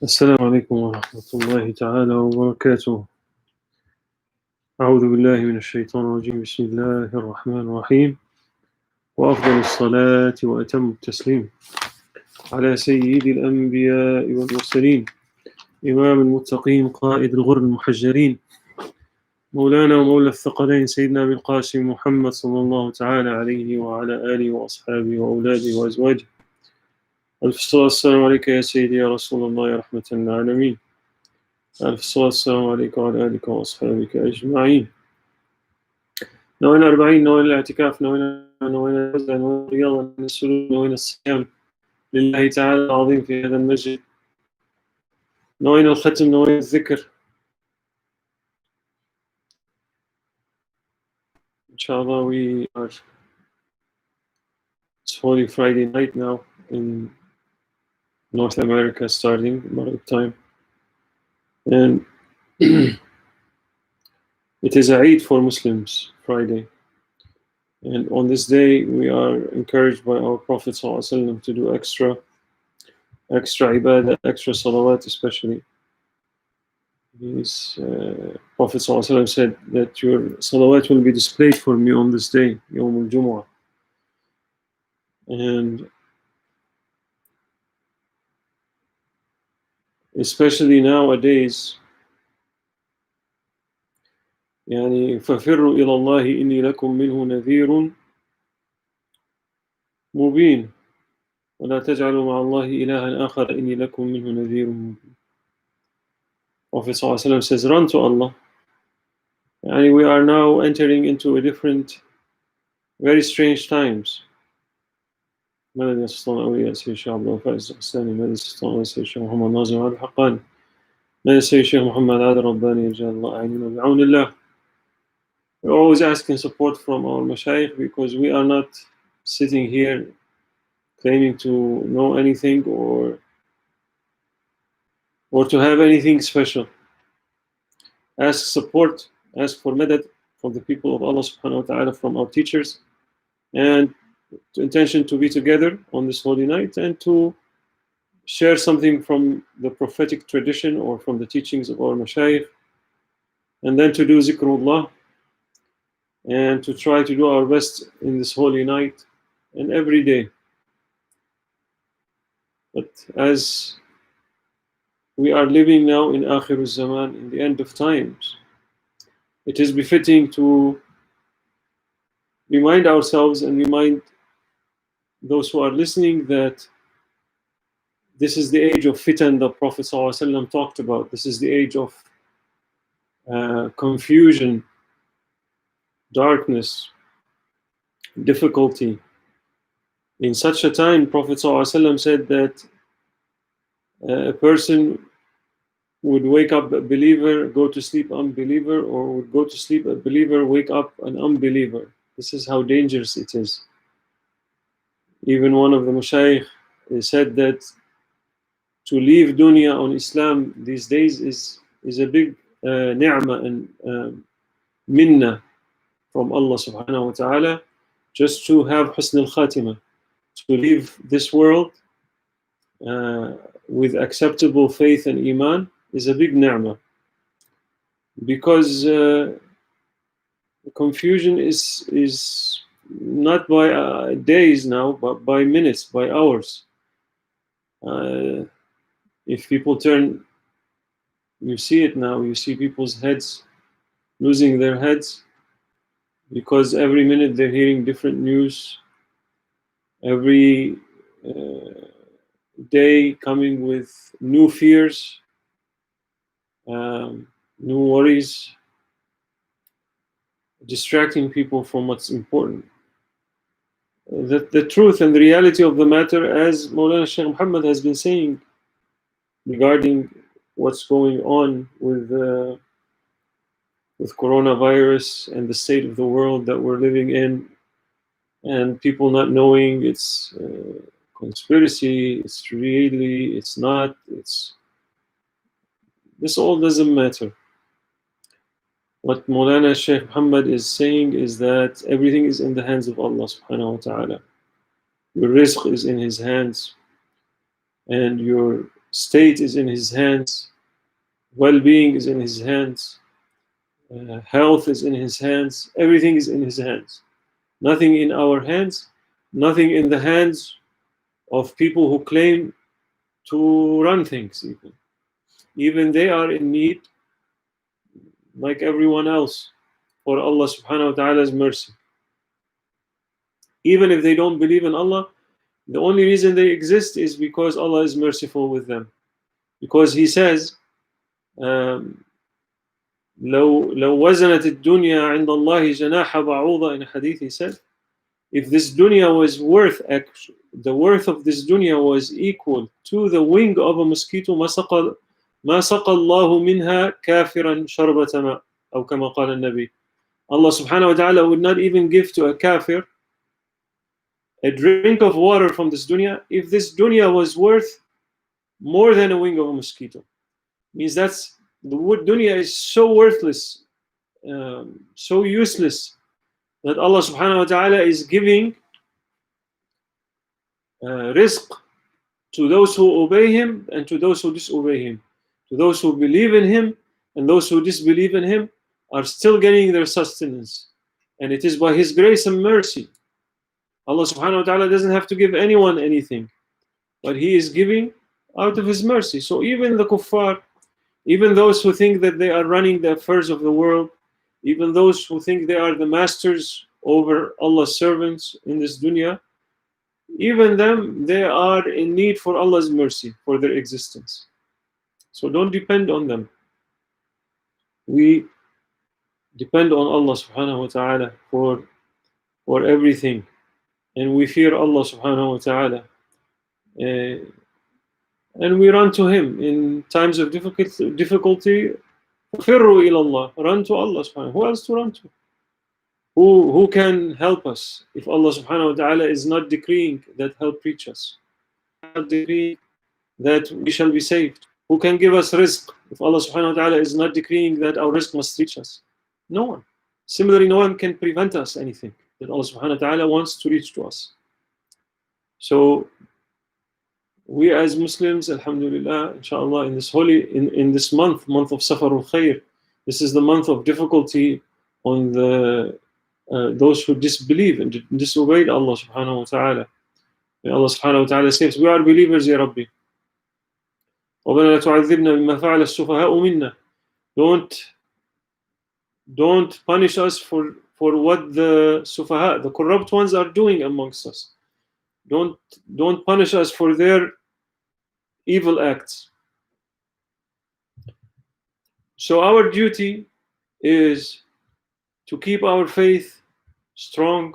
السلام عليكم ورحمة الله تعالى وبركاته. أعوذ بالله من الشيطان الرجيم. بسم الله الرحمن الرحيم. وأفضل الصلاة وأتم التسليم على سيد الأنبياء والمرسلين إمام المتقين قائد الغر المحجرين مولانا ومولى الثقلين سيدنا أبي القاسم محمد صلى الله تعالى عليه وعلى آله وأصحابه وأولاده وأزواجه. ألف الصلاة والسلام عليك يا سيدي يا رسول الله يا رحمة للعالمين. ألف الصلاة والسلام عليك وعلى آلك وأصحابك أجمعين. نوينا 40، نوينا الاعتكاف، نوينا الوزع، نوينا الرياضة، نوينا السلوك، نوينا الصيام لله تعالى العظيم في هذا المسجد، نوينا الختم، نوينا الذكر inshallah. It's Holy Friday night now in North America, starting Maghrib time, and it is a Eid for Muslims, Friday. And on this day, we are encouraged by our Prophet ﷺ to do extra ibadah, extra salawat, especially. His Prophet ﷺ said that your salawat will be displayed for me on this day, Yawm al-Jumu'ah. And especially nowadays, يعني ففروا إلى الله إني لكم منه نذير مبين ولا تجعلوا مع الله إلها آخر إني لكم منه نذير مبين. Prophet ﷺ says, run to Allah. And we are now entering into a different, very strange times. ماذا يستطيع أولياء سيد الشيخ عبد الله فائز الحساني، ماذا يستطيع أولياء سيد الشيخ محمد ناظم عبد الحقاني، ماذا سيد الشيخ محمد عادل رباني رجال الله أعيننا بعون الله. We're always asking support from our mashayikh because we are not sitting here claiming to know anything or to have anything special. Ask support, ask for madad from the people of Allah subhanahu wa ta'ala, from our teachers, and the intention to be together on this holy night and to share something from the prophetic tradition or from the teachings of our mashayikh, and then to do Zikrullah and to try to do our best in this holy night and every day. But as we are living now in Akhir al-Zaman, in the end of times, it is befitting to remind ourselves and remind those who are listening that this is the age of fitan that Prophet ﷺ talked about. This is the age of confusion, darkness, difficulty. In such a time, Prophet ﷺ said that a person would wake up a believer, go to sleep unbeliever, or would go to sleep a believer, wake up an unbeliever. This is how dangerous it is. Even one of the mashayikh said that to leave dunya on Islam these days is a big ni'mah and minna from Allah subhanahu wa ta'ala, just to have husn al-khatimah, to leave this world with acceptable faith and iman is a big ni'mah, because confusion is not by days now, but by minutes, by hours. If people turn, you see it now, you see people's heads losing their heads because every minute they're hearing different news, every day coming with new fears, new worries, distracting people from what's important. The truth and the reality of the matter, as Maulana Shaykh Muhammad has been saying regarding what's going on with coronavirus and the state of the world that we're living in, and people not knowing it's conspiracy, it's really, it's not, this all doesn't matter. What Maulana Shaykh Muhammad is saying is that everything is in the hands of Allah subhanahu wa ta'ala. Your rizq is in His hands, and your state is in His hands, well-being is in His hands, health is in His hands, everything is in His hands. Nothing in our hands, nothing in the hands of people who claim to run things. Even they are in need, like everyone else, for Allah subhanahu wa ta'ala's mercy. Even if they don't believe in Allah, the only reason they exist is because Allah is merciful with them. Because He says, لو وزنت الدنيا عند الله جناح بعوضة, in a hadith He said, if this dunya was worth, the worth of this dunya was equal to the wing of a mosquito, ما سقى الله منها كافرا شربة ماء, أو كما قال النبي. Allah subhanahu wa ta'ala would not even give to a kafir a drink of water from this dunya if this dunya was worth more than a wing of a mosquito. Means that's the dunya is so worthless, so useless, that Allah subhanahu wa ta'ala is giving rizq to those who obey Him and to those who disobey Him. To those who believe in Him and those who disbelieve in Him are still getting their sustenance. And it is by His grace and mercy. Allah subhanahu wa ta'ala doesn't have to give anyone anything, but He is giving out of His mercy. So even the kuffar, even those who think that they are running the affairs of the world, even those who think they are the masters over Allah's servants in this dunya, even them, they are in need for Allah's mercy for their existence. So don't depend on them. We depend on Allah subhanahu wa ta'ala for everything. And we fear Allah subhanahu wa ta'ala. And we run to Him in times of difficulty. فَفِرُّوا إِلَى اللَّهِ, run to Allah subhanahu. Who else to run to? Who can help us if Allah subhanahu wa ta'ala is not decreeing that help reach us? Not decreeing that we shall be saved. Who can give us rizq if Allah subhanahu wa ta'ala is not decreeing that our rizq must reach us? No one. Similarly, no one can prevent us anything that Allah subhanahu wa ta'ala wants to reach to us. So we as Muslims, alhamdulillah, inshallah, in this in this month of Safarul Khair, this is the month of difficulty on the those who disbelieve and disobeyed Allah subhanahu wa ta'ala. May Allah subhanahu wa ta'ala says, we are believers, Ya Rabbi. رَبَّنَا لَا تُعَذِّبْنَا بِمَا فَعَلَ السُّفَهَاءُ مِنَّا. Don't punish us for what the sufaha, the corrupt ones, are doing amongst us. Don't punish us for their evil acts. So our duty is to keep our faith strong,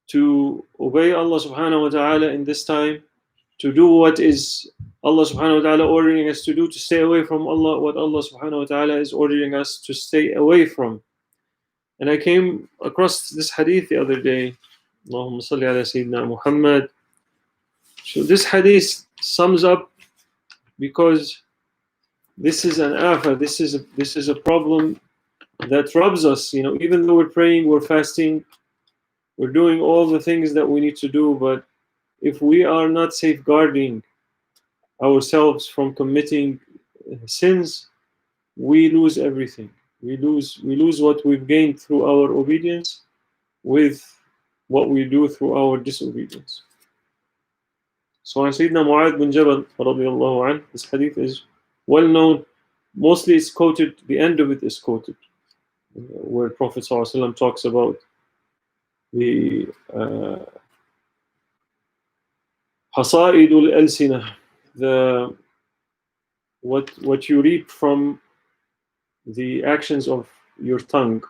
to obey Allah subhanahu wa ta'ala in this time, to do what is Allah subhanahu wa ta'ala ordering us to do, to stay away from what Allah subhanahu wa ta'ala is ordering us to stay away from. And I came across this hadith the other day. Allahumma salli ala Sayyidina Muhammad. So this hadith sums up, because this is an afa, this is a problem that robs us. Even though we're praying, we're fasting, we're doing all the things that we need to do, but if we are not safeguarding ourselves from committing sins, we lose everything. We lose what we've gained through our obedience with what we do through our disobedience. So Sayyidina Mu'adh bin Jabal radiyallahu anh, this hadith is well known. Mostly it's quoted, the end of it is quoted, where Prophet ﷺ talks about the hasa'idul al-sinah, what you reap from the actions of your tongue.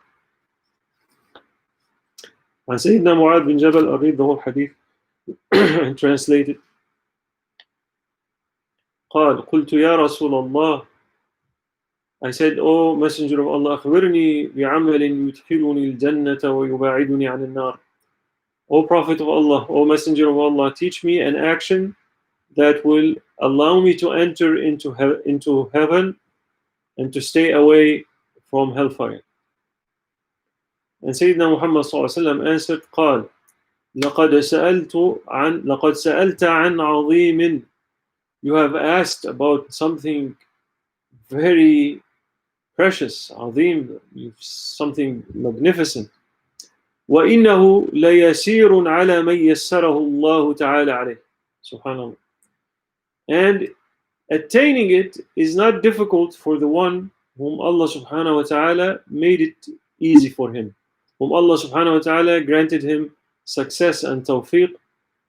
And Sayyidina Mu'adh bin Jabal, I'll read the whole hadith and translate it. قال قلت يا رسول الله, I said, O Messenger of Allah, أخبرني بعمل يدخلني الجنة ويباعدني عن النار. O Prophet of Allah, O Messenger of Allah, teach me an action that will allow me to enter into heaven and to stay away from hellfire. And Sayyidina Muhammad answered, قال لقد سألت عن عظيم you have asked about something very precious, عظيم, something magnificent. وإنه ليسير على من يسره الله تعالى عليه. Subhanallah. And attaining it is not difficult for the one whom Allah subhanahu wa ta'ala made it easy for him, whom Allah subhanahu wa ta'ala granted him success and tawfiq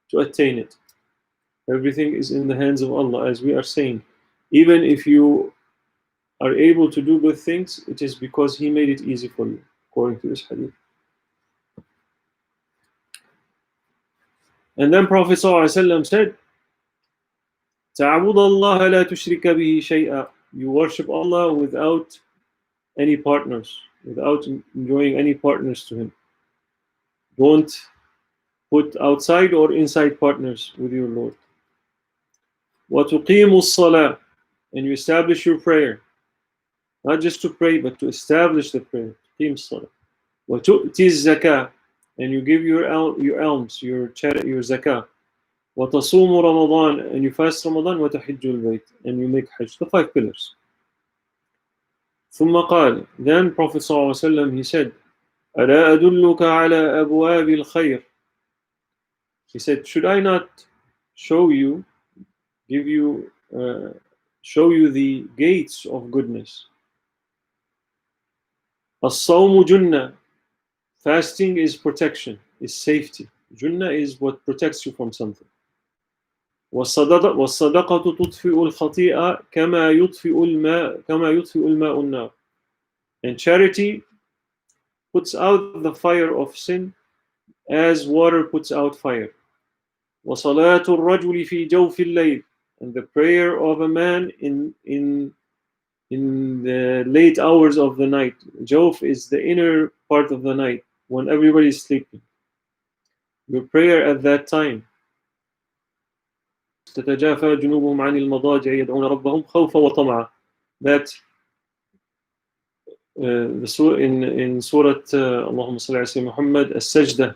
to attain it. Everything is in the hands of Allah, as we are saying. Even if you are able to do good things, it is because He made it easy for you, according to this hadith. And then Prophet ﷺ said, تعبد الله لا تشرك به شيئا. You worship Allah without any partners, without enjoying any partners to Him. Don't put outside or inside partners with your Lord. وَتُقِيمُ الصَّلَاةِ. And you establish your prayer. Not just to pray, but to establish the prayer. تُقِيمُ الصَّلَاةِ. وَتُؤْتِي الزَّكَاةِ. And you give your alms, your zakah. وَتَصُومُ رَمَضَانَ. And you fast Ramadan. وَتَحِجُّ الْبَيْتِ. And you make hajj. The 5 pillars. ثم قال, then Prophet ﷺ, he said, ألا أدلك على أبواب الخير. He said, should I not show you, show you the gates of goodness? الصوم جنة. Fasting is protection, is safety. Junnah is what protects you from something. والصدقة تطفئ الخطيئة كما يطفئ الماء النار. And charity puts out the fire of sin as water puts out fire. وصلاة الرجل في جوف الليل. And the prayer of a man in the late hours of the night. Jawf is the inner part of the night, when everybody is sleeping. Your prayer at that time. تتجافى جنوبهم عن المضاجع يدعون ربهم خوفا وطمعا. That in Surah اللهم صل على سيدنا محمد السجدة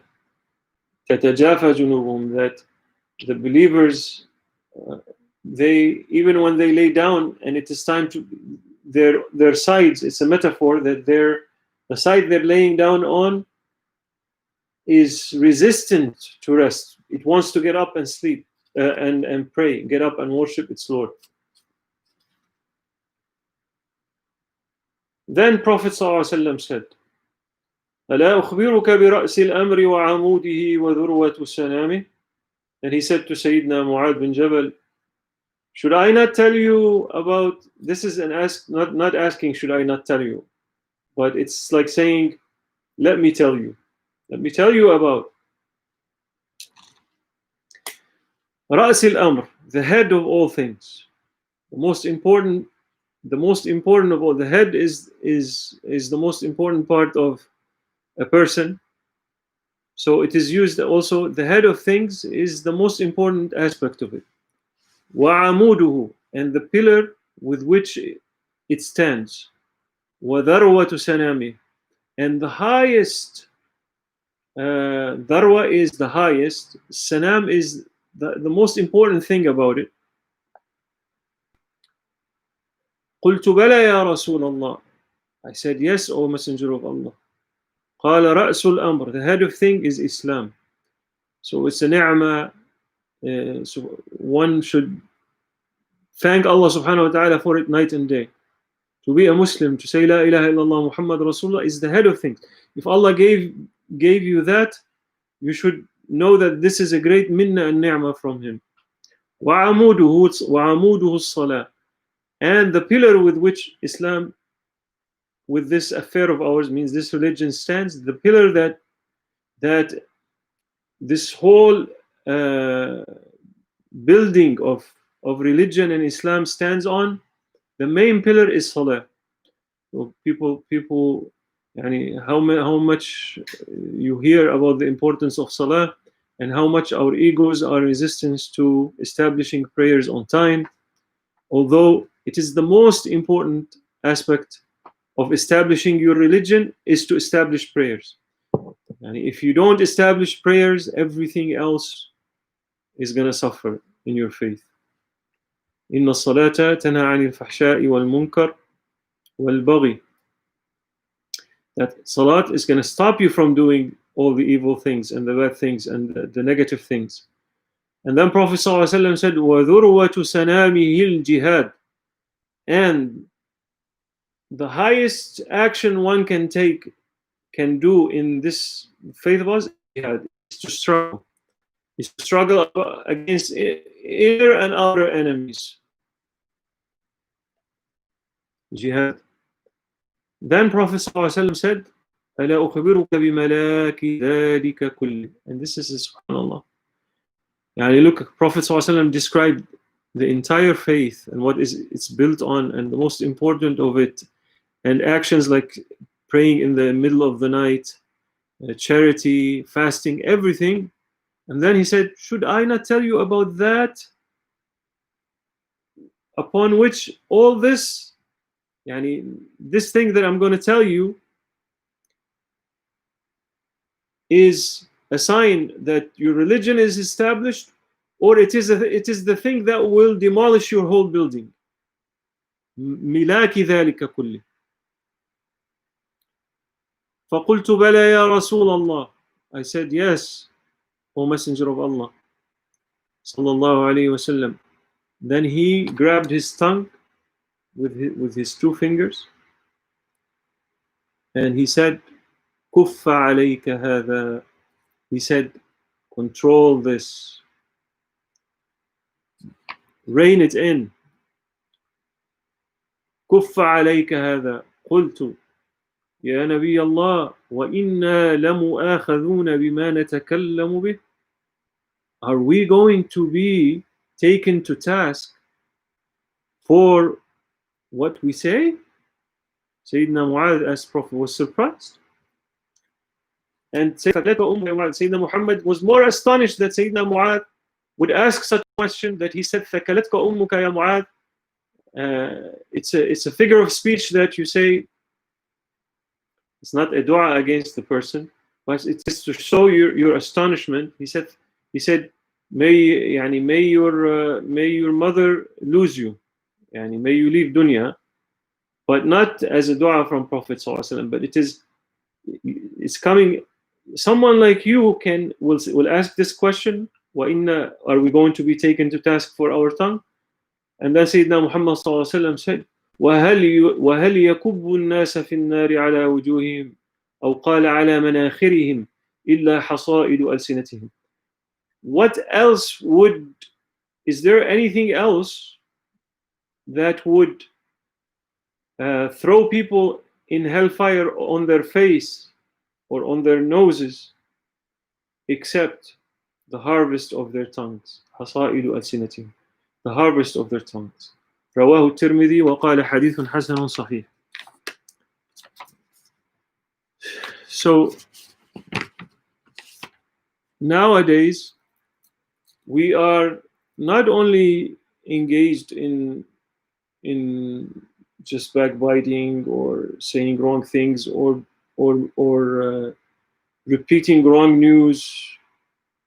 تتجافى جنوبهم, that the believers they, even when they lay down and it is time to their sides, it's a metaphor that the side they're laying down on is resistant to rest. It wants to get up and sleep and pray, get up and worship its Lord. Then Prophet ﷺ said, ألا أخبرك برأس الأمر وعموده وذروة سنامه. And he said to Sayyidina Mu'adh bin Jabal, should I not tell you about, this is an ask, not asking should I not tell you, but it's like saying, let me tell you about رأس الأمر, the head of all things, the most important of all. The head is the most important part of a person. So it is used also, the head of things is the most important aspect of it. وَعَمُودُهُ, and the pillar with which it stands. وَذَرْوَةُ سَنَامِهِ, and the highest, Dharwa is the highest, Sanam is the most important thing about it. قُلْتُ بَلَى يَا رَسُولَ اللَّهِ. I said, yes, O Messenger of Allah. قال رأس الأمر, the head of thing is Islam. So it's a ni'mah. So one should thank Allah subhanahu wa ta'ala for it night and day. To be a Muslim, to say La ilaha illallah Muhammad Rasulullah is the head of things. If Allah gave you that, you should know that this is a great minna and ni'mah from Him. وَعَمُودُهُ الصَّلَاةِ, and the pillar with which Islam, with this affair of ours, means this religion stands, the pillar that this whole building of religion and Islam stands on, the main pillar is Salah. So people, how much you hear about the importance of Salah, and how much our egos are resistant to establishing prayers on time, although it is the most important aspect of establishing your religion is to establish prayers. And if you don't establish prayers, everything else is going to suffer in your faith. إن الصلاة تنهى عن الفحشاء والمنكر والبغي. That salat is going to stop you from doing all the evil things and the bad things and the negative things. And then Prophet ﷺ said, وَذُرْوَةُ سَنَامِهِ الْجِهَادِ. And the highest action one can do in this faith of ours is to struggle. Is to struggle against inner and outer enemies. Jihad. Then Prophet ﷺ said, أَلَا أُخْبِرُكَ بِمَلَاكِ ذَلِكَ كُلِّ. And this is subhanAllah. Yani look, Prophet ﷺ described the entire faith and what it's built on, and the most important of it, and actions like praying in the middle of the night, charity, fasting, everything. And then he said, should I not tell you about that upon which all this, yani, this thing that I'm going to tell you is a sign that your religion is established, or it is the thing that will demolish your whole building. ملاك ذلك كله. فقلت بلى يا رسول الله. I said, yes, O Messenger of Allah. Sallallahu alayhi wasallam. Then he grabbed his tongue with his two fingers, and he said, كف عليك هذا. He said, control this, rein it in. كف عليك هذا. قلت يا نبي الله وإنا لمؤاخذون بما نتكلم به. Are we going to be taken to task for what we say? Sayyidina Mu'adh, as Prophet, was surprised. And Sayyidina Muhammad was more astonished that Sayyidina Mu'adh would ask such a question, that he said, ثَكَلَتْكَ أُمُّكَ يَا مُعَاذ. It's a figure of speech that you say. It's not a dua against the person, but it is to show your astonishment. He said, may your mother lose you, may you leave dunya, but not as a dua from Prophet ﷺ, but it's coming. Someone like you will ask this question, are we going to be taken to task for our tongue? And then Sayyidina Muhammad ﷺ said, وهل يكب الناس في النار على وجوههم أو قال على مناخرهم إلا حصائد ألسنتهم. What else is there anything else that would throw people in hellfire on their face or on their noses except the harvest of their tongues? حصائد ألسنتهم, the harvest of their tongues. رواه الترمذي وقال حديث حسن صحيح. So nowadays we are not only engaged in just backbiting or saying wrong things or repeating wrong news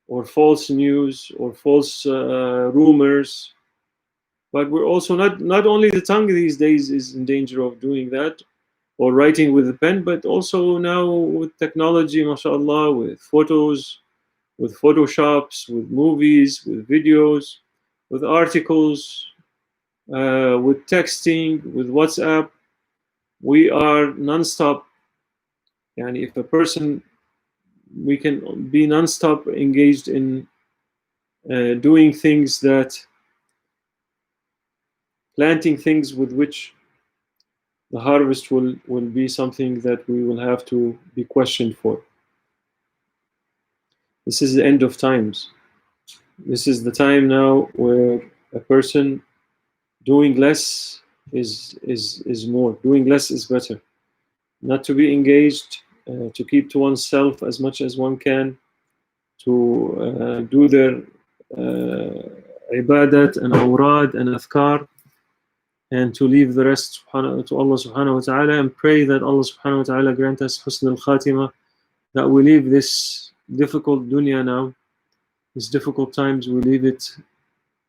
or false news or false rumors, but we're also not only the tongue these days is in danger of doing that, or writing with the pen, but also now with technology, mashallah, with photos, with photoshops, with movies, with videos, with articles, with texting, with WhatsApp. We are non-stop. And if a person, we can be non-stop engaged in doing things planting things with which the harvest will be something that we will have to be questioned for. This is the end of times. This is the time now where a person doing less is more. Doing less is better. Not to be engaged, to keep to oneself as much as one can, to do their ibadat and awrad and adhkar, and to leave the rest to Allah subhanahu wa ta'ala, and pray that Allah subhanahu wa ta'ala grant us husn al-khatimah, that we leave this difficult dunya now, these difficult times, we leave it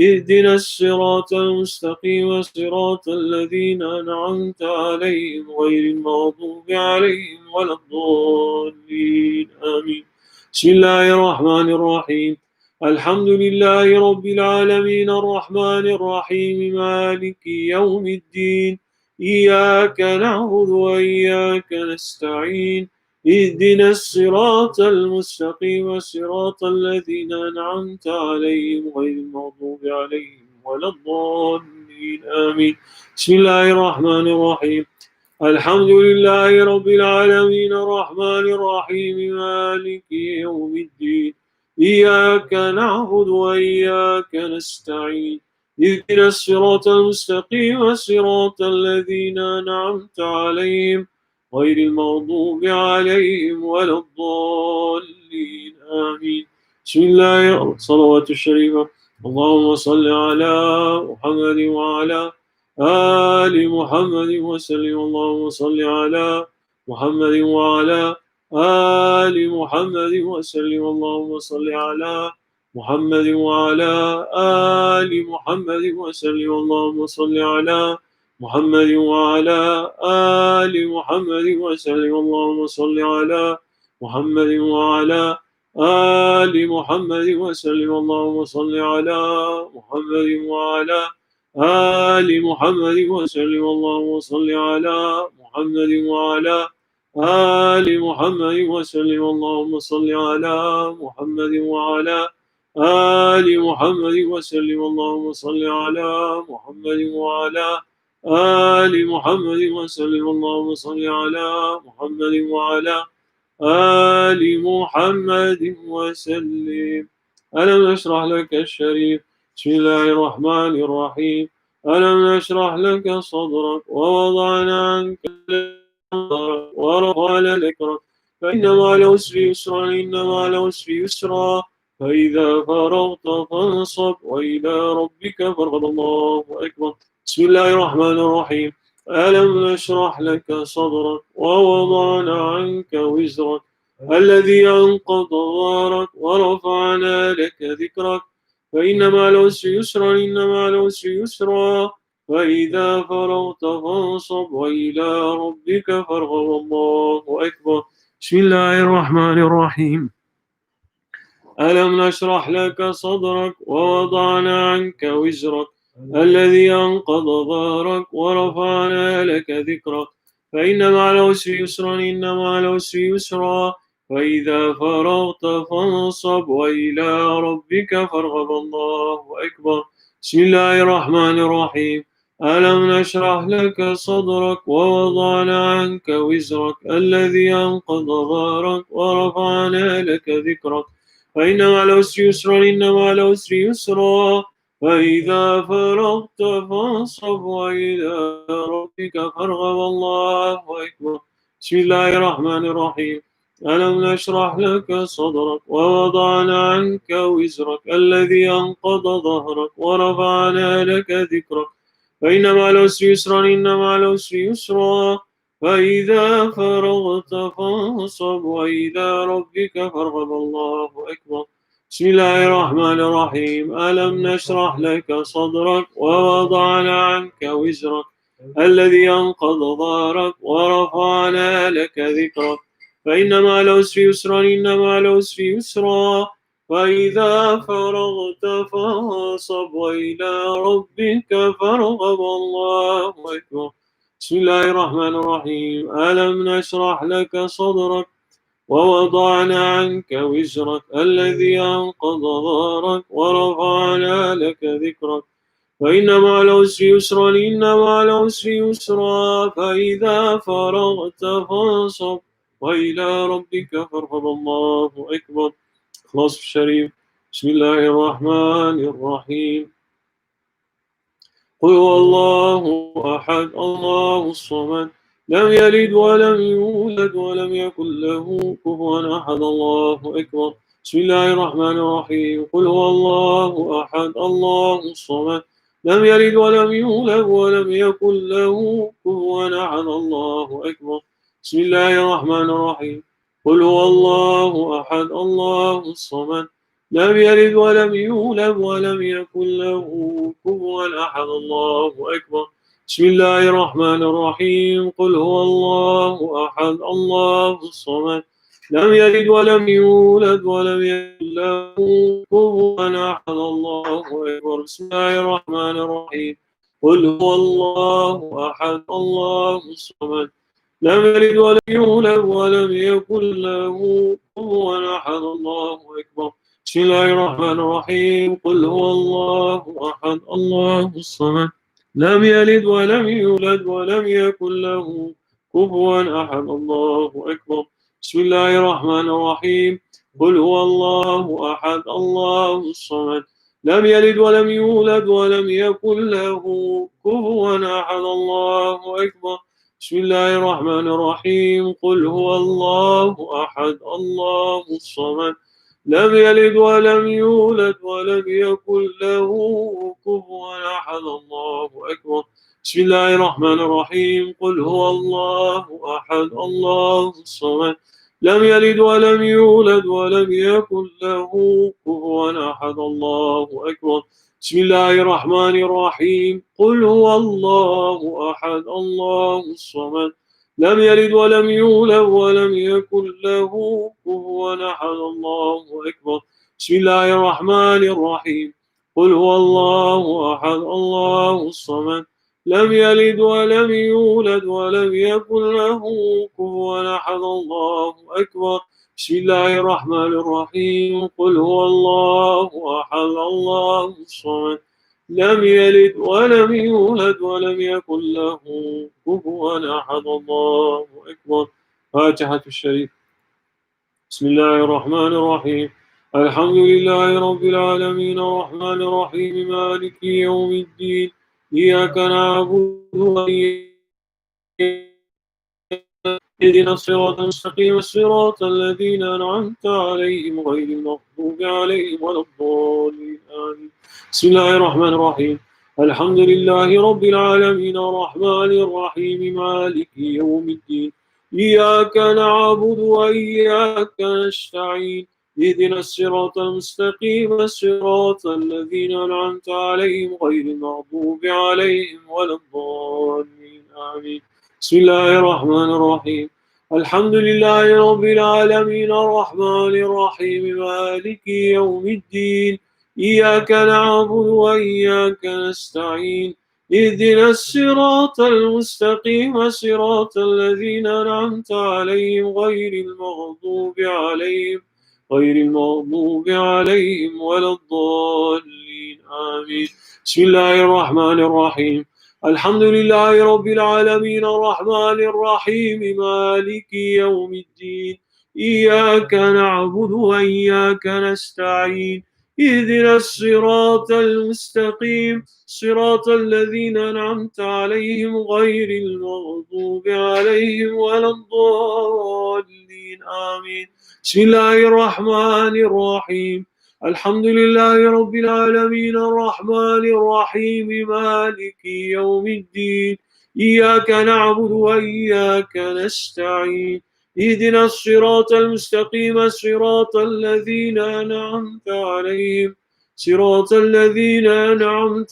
اهدنا الصراط المستقيم صراط الذين أنعمت عليهم غير المغضوب عليهم ولا الضالين آمين. بسم الله الرحمن الرحيم. الحمد لله رب العالمين الرحمن الرحيم مالك يوم الدين إياك نعبد وإياك نستعين اهدنا الصراط المستقيم صراط الذين أنعمت عليهم غير المغضوب عليهم ولا الضالين آمين. بسم الله الرحمن الرحيم. الحمد لله رب العالمين الرحمن الرحيم مالك يوم الدين إياك نعبد وإياك نستعين اهدنا الصراط المستقيم صراط الذين أنعمت عليهم غير المغضوب عليهم ولا الضالين آمين. بسم الله الصلوات الشريفة. اللهم صل على محمد وعلى آل محمد وسلم. اللهم صل على محمد وعلى آل محمد وسلم. اللهم صل على محمد وعلى آل محمد وسلم. اللهم صل على محمد وعلى آل محمد وسلم. اللهم صل على محمد وعلى آل محمد وسلم. اللهم صل على محمد وعلى آل محمد وسلم. اللهم صل على محمد وعلى آل محمد وسلم. اللهم صل على محمد وعلى آل محمد وسلم. اللهم صل على محمد وعلى آل محمد وسلم. اللهم صل على محمد وعلى آل محمد وسلم. ألم نشرح لك الشريف. بسم الله الرحمن الرحيم. ألم نشرح لك صدرك ووضعنا عنك وزرك ورفعنا ذكرك فإن مع العسر يسرا إن مع العسر يسرا فإذا فرغت فانصب وإلى ربك فارغب. الله أكبر. بسم الله الرحمن الرحيم. ألم نشرح لك صدرك ووضعنا عنك وزرك الذي أنقض ظهرك ورفعنا لك ذكرك فإن مع العسر يسرا إن مع العسر يسرا فإذا فرغت فانصب وإلى ربك فارغب. الله أكبر. بسم الله الرحمن الرحيم. ألم نشرح لك صدرك ووضعنا عنك وزرك الذي أنقض ظهرك ورفعنا لك ذكرك فإن مع العسر يسرا إن مع العسر يسرا فإذا فرغت فانصب وإلى ربك فارغب. الله أكبر. بسم الله الرحمن الرحيم. ألم نشرح لك صدرك ووضعنا عنك وزرك الذي أنقض ظهرك ورفعنا لك ذكرك فإن مع العسر يسرا إن مع العسر يسرا فإذا فرغت فانصب وإلى ربك فارغب. الله أكبر. بسم الله الرحمن الرحيم. ألم نشرح لك صدرك ووضعنا عنك وزرك الذي أنقض ظهرك ورفعنا لك ذكرك فإن مع العسر يسرا إن مع العسر يسرا فإذا فرغت فانصب وإلى ربك فارغب. الله أكبر. بسم الله الرحمن الرحيم. ألم نشرح لك صدرك ووضعنا عنك وزرك الذي أنقض ظهرك ورفعنا لك ذكرك فإن مع العسر يسرا إن مع العسر يسرا فإذا فرغت فانصب وإلى ربك فارغب. الله أكبر. بسم الله الرحمن الرحيم. ألم نشرح لك صدرك ووضعنا عنك وزرك الذي أنقض ظهرك ورفعنا لك ذكرك فإن مع العسر يسرا إن مع العسر يسرا فإذا فرغت فانصب وإلى ربك فارغب. الله أكبر. خلاص الشريف. بسم الله الرحمن الرحيم. قل هو الله أحد الله الصمد لم يلد ولم يولد ولم يكن له كفوا أحد. الله أكبر. بسم الله الرحمن الرحيم. قل هو الله أحد الله الصمد لم يلد ولم يولد ولم يكن له كفوا أحد. الله أكبر. بسم الله الرحمن الرحيم. قل هو الله أحد الله الصمد لم يلد ولم يولد ولم يكن له كفوا أحد. الله أكبر. بسم الله الرحمن الرحيم. قل هو الله أحد الله الصمد لم يلد ولم يولد ولم يكن له كفوا أحد. الله أكبر. بسم الله الرحمن الرحيم. قل هو الله أحد الله الصمد لم يلد ولم يولد ولم يكن له كفوا أحد. الله أكبر. بسم الله الرحمن الرحيم. قل هو الله أحد الله الصمد لم يلد ولم يولد ولم يكن له كفوا أحد. الله أكبر. بسم الله الرحمن الرحيم. قل هو الله أحد الله الصمد لم يلد ولم يولد ولم يكن له كفوا أحد. الله أكبر. بسم الله الرحمن الرحيم. قل هو الله أحد الله الصمد لم يلد ولم يولد ولم يكن له كفوا أحد. الله أكبر. بسم الله الرحمن الرحيم. قل هو الله أحد الله الصمد لم يلد ولم يولد ولم يكن له كفوا أحد. الله أكبر. بسم الله الرحمن الرحيم. قل هو الله أحد الله الصمد لم يلد ولم يولد ولم يكن له كفوا أحد. الله أكبر. بسم الله الرحمن الرحيم. قل هو الله أحد الله الصمد لم يلد ولم يولد ولم يكن له كفوا أحد. الله أكبر. بسم الله الرحمن الرحيم. قل هو الله أحد الله الصمد لم يلد ولم يولد ولم يكن له كفوا أحد. الله أكبر. فاتحة الشريف. بسم الله الرحمن الرحيم. الحمد لله رب العالمين الرحمن الرحيم مالك يوم الدين إياك نعبد وإياك اهدنا الصراط المستقيم صراط الذين أنعمت عليهم غير المغضوب عليهم ولا الضالين آمين. بسم الله الرحمن الرحيم. الحمد لله رب العالمين الرحمن الرحيم مالك يوم الدين إياك نعبد وإياك نستعين اهدنا الصراط المستقيم صراط الذين أنعمت عليهم غير المغضوب عليهم ولا الضالين آمين. بسم الله الرحمن الرحيم. الحمد لله رب العالمين الرحمن الرحيم مالك يوم الدين إياك نعبد وإياك نستعين اهدنا الصراط المستقيم صراط الذين أنعمت عليهم غير المغضوب عليهم ولا الضالين آمين. بسم الله الرحمن الرحيم. الحمد لله رب العالمين الرحمن الرحيم مالك يوم الدين إياك نعبد وإياك نستعين اهدنا الصراط المستقيم صراط الذين أنعمت عليهم غير المغضوب عليهم ولا الضالين آمين. بسم الله الرحمن الرحيم. الحمد لله رب العالمين الرحمن الرحيم مالك يوم الدين إياك نعبد وإياك نستعين اهدنا الصراط المستقيم صراط الذين أنعمت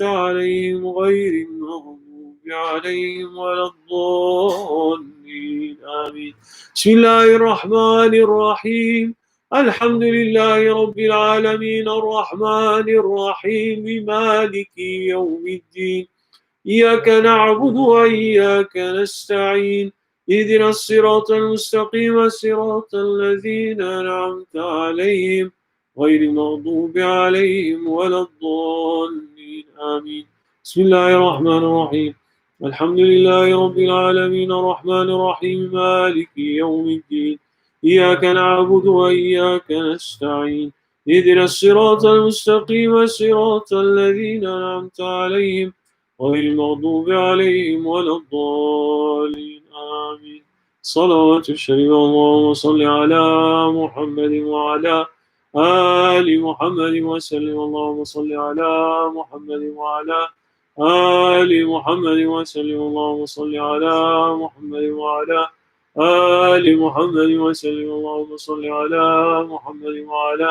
عليهم غير المغضوب عليهم ولا الضالين آمين. بسم الله الرحمن الرحيم. الحمد لله رب العالمين الرحمن الرحيم مالك يوم الدين إياك نعبد وإياك نستعين اهدنا الصراط المستقيم صراط الذين أنعمت عليهم غير المغضوب عليهم ولا الضالين آمين. بسم الله الرحمن الرحيم. الحمد لله رب العالمين الرحمن الرحيم مالك يوم الدين إياك نعبد وإياك نستعين اهدنا الصراط المستقيم صراط الذين أنعمت عليهم غير المغضوب عليهم ولا الضالين آمين. صلوات الشريف. اللهم صل على محمد وعلى آل محمد وسلم. اللهم صل على محمد وعلى آل محمد وسلم. اللهم صل على محمد وعلى آل محمد وسلم. اللهم صل على محمد وعلى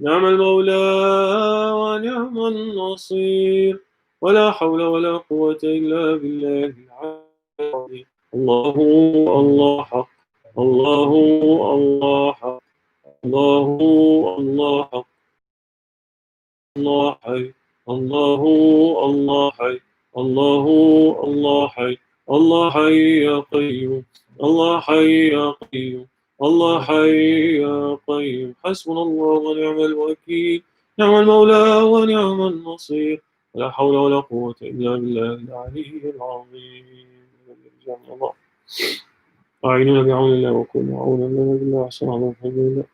نعم المولى ونعم النصير، ولا حول ولا قوة إلا بالله العظيم. الله الله حق، الله الله حق، الله الله حق، الله حي، الله الله حي، الله الله حي، الله حي يا قيوم، الله حي يا قيوم، الله حي يا قيوم. حسبنا الله ونعم الوكيل، نعم المولى ونعم النصير، ولا حول ولا قوة إلا بالله العلي العظيم. الله أعيننا بعون الله وكونوا عونا لنا بالله. أحسن الله الحمد لله.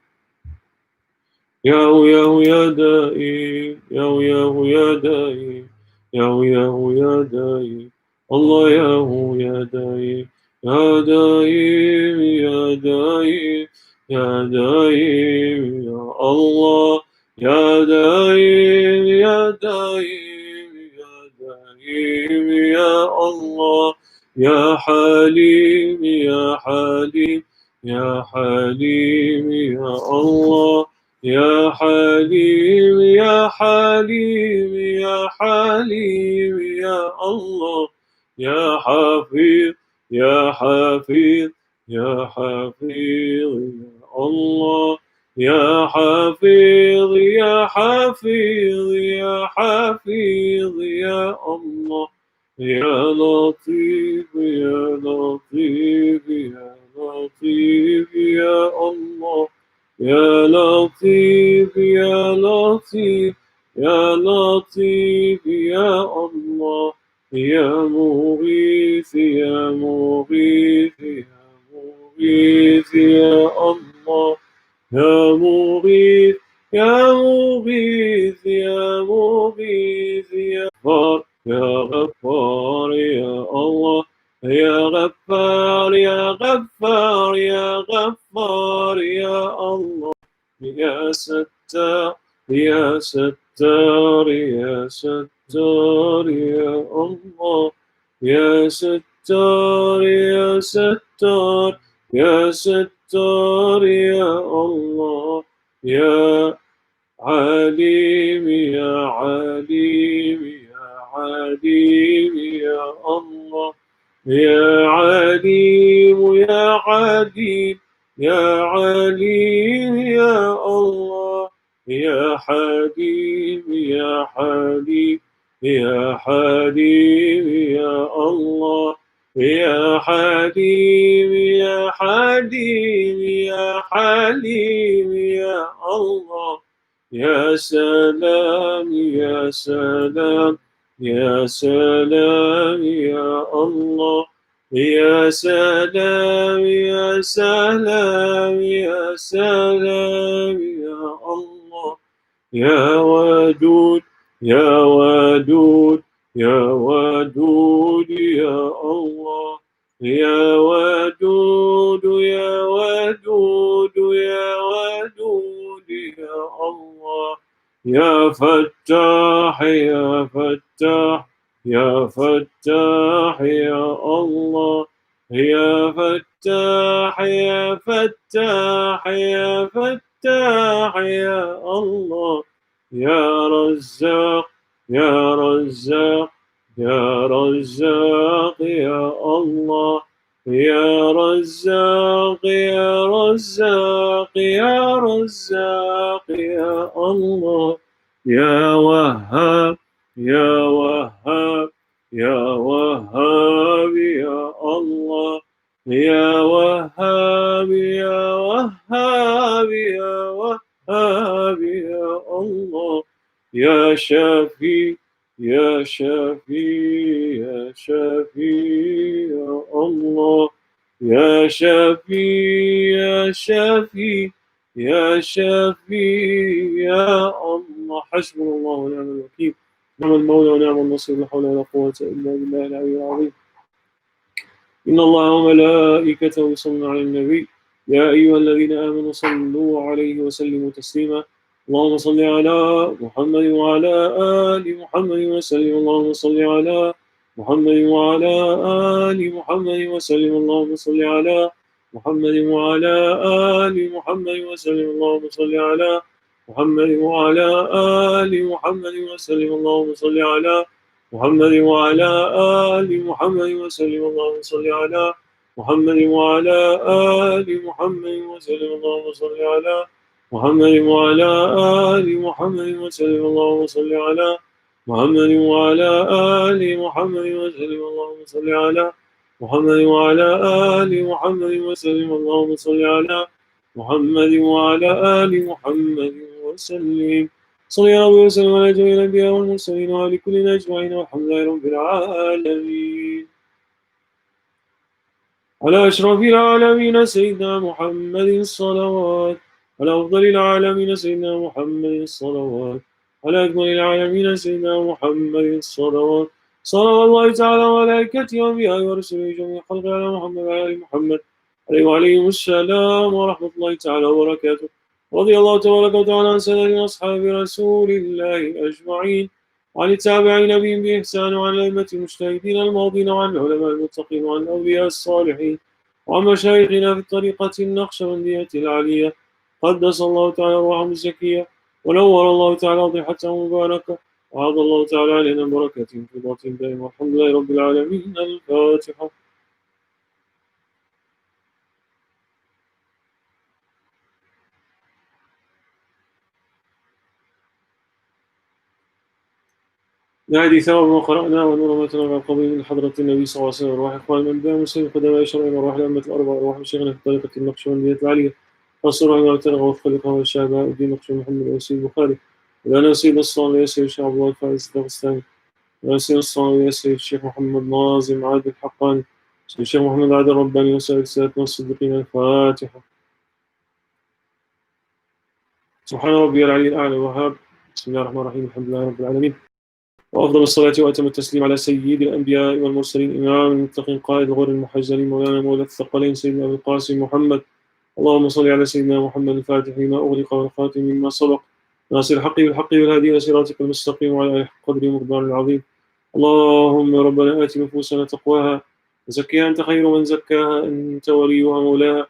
ياهو ياهو يا دائم، ياهو ياهو يا دائم، ياهو ياهو يا دائم، الله ياهو يا دائم، يا دائم يا دائم، يا دائم يا الله، يا دائم يا دائم، يا دائم يا الله، يا حليم يا حليم، يا حليم يا الله، يا حليم يا حليم يا حليم يا الله، يا حفيظ يا حفيظ، يا حفيظ يا الله، يا حفيظ يا حفيظ، يا حفيظ يا الله، يا لطيف يا لطيف يا لطيف يا الله، يا لطيف يا لطيف، يا لطيف يا الله، يا مغيث يا مغيث يا مغيث يا الله، يا مغيث يا مغيث يا مغيث يا غفار يا غفار يا الله، يا غفار يا غفار يا غفار يا الله، يا ستار يا ستار يا ستار يا الله، يا ستار يا ستار يا ستار يا الله، يا عليم يا عليم يا عليم يا الله، يا عليم يا عليم يا عليم يا الله، يا حليم يا حليم يا حليم يا الله، يا حليم يا حليم يا حليم يا الله، يا سلام يا سلام يا سلام يا الله، يا سلام يا سلام يا سلام يا الله، يا ودود يا ودود يا ودود يا الله، يا ودود يا ودود يا ودود يا الله، يا فتاح يا فتاح يا فتاح يا الله، يا فتاح يا فتاح يا فتاح يا الله، يا رزاق يا رزاق يا رزاق يا الله، يا رزاق يا رزاق يا رزاق يا الله، يا وهاب يا وهاب يا وهاب يا الله، يا وهاب يا وهاب يا وهاب يا الله، يا شافي يا شافي يا شافي يا الله، يا شافي يا شافي يا شافي يا الله. حسبنا الله ونعم الوكيل، نعم المولى ونعم النصير، لا حول ولا قوة إلا بالله العلي العظيم. إن الله وملائكته يصلون على النبي، يا أيها الذين آمنوا صلوا عليه وسلموا تسليما. اللهم صل على محمد وعلى آل محمد وسلم. اللهم صل على محمد وعلى آل محمد وسلم. اللهم صل على محمد وعلى آل محمد وسلم. اللهم صل على محمد وعلى آل محمد وسلم. اللهم صل على محمد وعلى آل محمد وسلم. اللهم صل على محمد وعلى آل محمد وسلم. اللهم صل على محمد وعلى آل محمد وسلم. اللهم صل على محمد وعلى آل محمد وسلم. اللهم صل على محمد وعلى آل محمد وسلم. اللهم صل على محمد وعلى آل محمد وسلم. صل يا رب وسلم على جميع الأنبياء والمرسلين وعلى كل أجمعين والحمد لله رب العالمين. على أشرف العالمين سيدنا محمد الصلوات، على أفضل العالمين سيدنا محمد الصلوات، على أكمل العالمين سيدنا محمد الصلوات. صلى الله تعالى وملائكته وأنبيائه ورسله جميع خلقه على محمد وعلى آل محمد عليه وعليهم السلام ورحمة الله تعالى وبركاته. رضي الله تبارك وتعالى عن سائر أصحاب رسول الله أجمعين، وعن التابعين بهم بإحسان، وعن الأئمة المجتهدين الماضين، وعن العلماء المتقين، وعن الأولياء الصالحين، وعن مشايخنا في الطريقة النقشبندية العالية قدس الله تعالى روحهم الزكية، ونور الله تعالى ضيحته مباركة، وعاد الله تعالى علينا بركاتهم في باطن دائم. والحمد لله رب العالمين. الفاتحة. نهدي ثواب ما قرأنا ونور ما تنور القضية من حضرة النبي صلى الله عليه وسلم. أرواح إخوان الأنبياء وسلم قدماء شرعين، أرواح الأئمة الأربعة، أرواح مشايخنا في الطريقة النقشبندية العالية، خاصة رحمه وتلغى وخلقه والشعباء الدين نقش محمد وسيد البخاري، وأنا سيد الصالح ياسر الشيخ عبد الله الفارس الدغستاني، وأنا سيد الصالح ياسر الشيخ محمد ناظم عادل الحقاني، الشيخ محمد عادل الرباني، وسائر سادتنا الصديقين. الفاتحة. سبحان ربي العلي الأعلى الوهاب. بسم الله الرحمن الرحيم. الحمد لله رب العالمين، وأفضل الصلاة وأتم التسليم على سيد الأنبياء والمرسلين، إمام المتقين، قائد الغر المحجلين، مولانا مولى الثقلين، سيدنا أبي القاسم محمد. اللهم صل على سيدنا محمد الفاتح لما أغلق والخاتم مما سبق، ناصر الحق بالحق والهادي إلى صراطك المستقيم، وعلى آله حق قدره ومقداره العظيم. اللهم ربنا آت نفوسنا تقواها وزكيها أنت خير من زكاها، أنت وليها مولاها.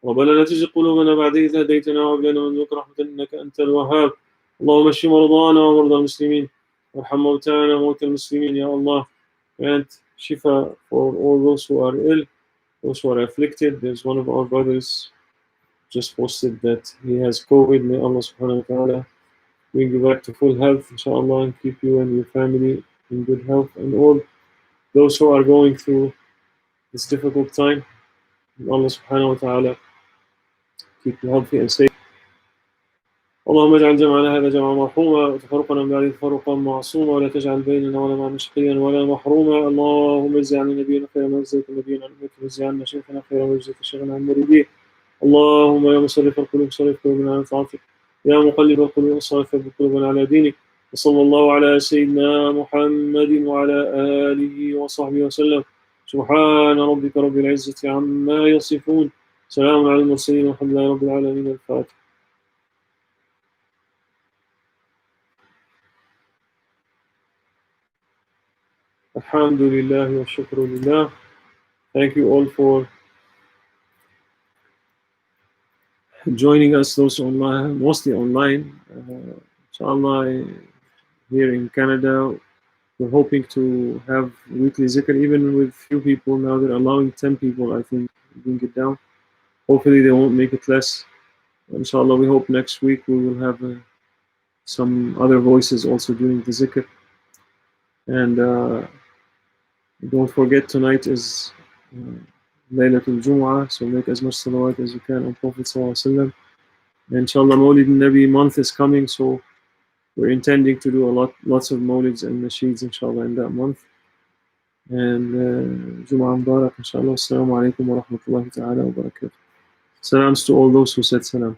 ربنا لا تزغ قلوبنا بعد إذ هديتنا وهب لنا من لدنك رحمة إنك أنت الوهاب. اللهم اشف مرضانا ومرضى المسلمين، وارحم موتانا وموتى المسلمين يا الله. Grant shifa for all those who are ill, those who are afflicted. There's one of our brothers just posted that he has COVID. May Allah subhanahu wa ta'ala bring you back to full health, inshallah, and keep you and your family in good health. And all those who are going through this difficult time, may Allah subhanahu wa ta'ala keep you healthy and safe. اللهم اجعل جمعنا هذا جمعا مرحوما، وتفرقنا من بعده تفرقا معصوما، ولا تجعل بيننا ولا معنا شقيا ولا محروما. اللهم اجز عنا نبينا خير ما جزيت نبينا عن امتك، واجز عنا شيخنا خير ما جزيت شيخنا عن مريديه. اللهم يا مصرف القلوب صرف قلوبنا على طاعتك، يا مقلب القلوب صرف قلوبنا على دينك. وصلى الله على سيدنا محمد وعلى آله وصحبه وسلم. سبحان ربك رب العزة عما يصفون، سلام على المرسلين، والحمد لله رب العالمين. الفاتحة. Alhamdulillah wa shukrulillah. Thank you all for joining us, those online, mostly online. Inshallah, here in Canada, we're hoping to have weekly zikr, even with few people. Now they're allowing 10 people, I think, bring it down. Hopefully they won't make it less. Inshallah, we hope next week we will have some other voices also doing the zikr. And don't forget, tonight is Laylatul Jum'ah, so make as much salawat as you can on Prophet Sallallahu Alaihi Wasallam. Inshallah, Mawlid Nabi month is coming, so we're intending to do lots of Mawlids and Nasheeds, inshallah, in that month. And Jum'ah Mubarak, inshallah. Assalamu alaikum wa rahmatullahi ta'ala wa barakatuh. Salams to all those who said salam.